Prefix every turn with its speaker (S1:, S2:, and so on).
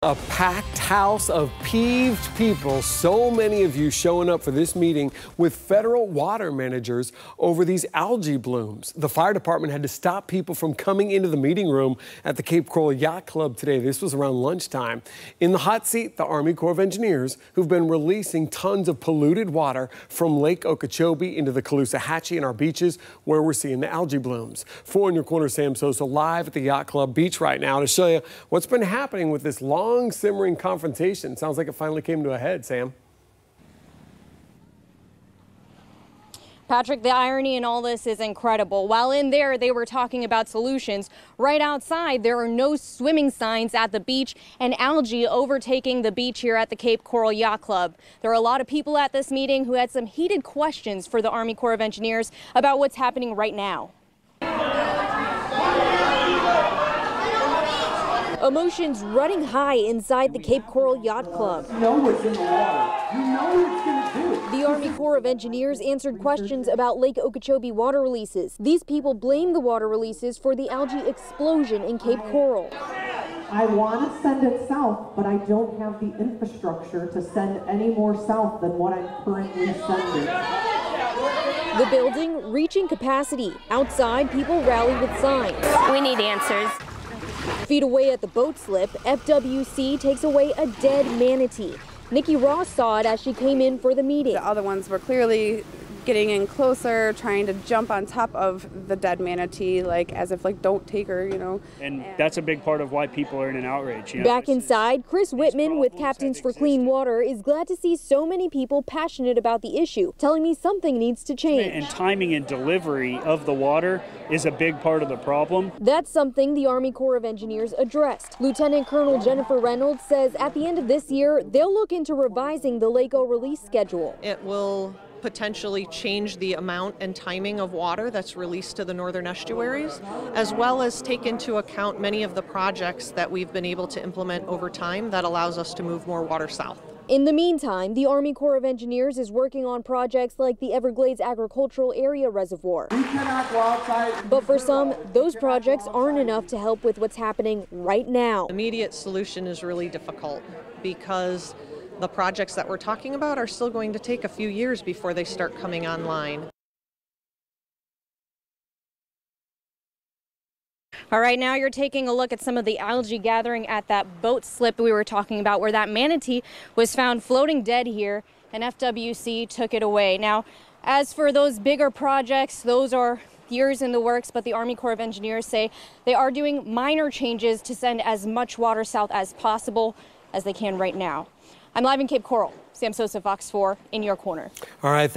S1: A packed house of peeved people, so many of you showing up for this meeting with federal water managers over these algae blooms. The fire department had to stop people from coming into the meeting room at the Cape Coral Yacht Club today. This was around lunchtime. In the hot seat, the Army Corps of Engineers, who've been releasing tons of polluted water from Lake Okeechobee into the Caloosahatchee and our beaches where we're seeing the algae blooms. 4 in your corner, Sam Sosa, live at the Yacht Club beach right now to show you what's been happening with this long simmering confrontation. Sounds like it finally came to a head, Sam.
S2: Patrick, the irony in all this is incredible. While in there they were talking about solutions, right outside there are no swimming signs at the beach and algae overtaking the beach here at the Cape Coral Yacht Club. There are a lot of people at this meeting who had some heated questions for the Army Corps of Engineers about what's happening right now. Emotions running high inside the Cape Coral Yacht Club.
S3: You know what's in the water. You know what it's going to do.
S2: The Army Corps of Engineers answered questions about Lake Okeechobee water releases. These people blame the water releases for the algae explosion in Cape Coral.
S3: I want to send it south, but I don't have the infrastructure to send any more south than what I'm currently sending.
S2: The building reaching capacity. Outside, people rally with signs.
S4: We need answers.
S2: Feet away at the boat slip, FWC takes away a dead manatee. Nikki Ross saw it as she came in for the meeting.
S5: The other ones were clearly getting in closer, trying to jump on top of the dead manatee, like as if like don't take her, you know.
S6: And that's a big part of why people are in an outrage. You know?
S2: Back inside, Chris Whitman with Captains for Clean Water is glad to see so many people passionate about the issue, telling me something needs to change.
S6: And timing and delivery of the water is a big part of the problem.
S2: That's something the Army Corps of Engineers addressed. Lieutenant Colonel Jennifer Reynolds says at the end of this year, they'll look into revising the Lake O release schedule.
S7: It will potentially change the amount and timing of water that's released to the northern estuaries, as well as take into account many of the projects that we've been able to implement over time that allows us to move more water south.
S2: In the meantime, the Army Corps of Engineers is working on projects like the Everglades Agricultural Area Reservoir.
S3: We cannot go outside.
S2: But for some, those projects aren't enough to help with what's happening right now.
S7: Immediate solution is really difficult because the projects that we're talking about are still going to take a few years before they start coming online.
S2: All right, now you're taking a look at some of the algae gathering at that boat slip we were talking about, where that manatee was found floating dead here, and FWC took it away. Now, as for those bigger projects, those are years in the works, but the Army Corps of Engineers say they are doing minor changes to send as much water south as possible as they can right now. I'm live in Cape Coral. Sam Sosa, Fox 4, in your corner.
S1: All right, thank you.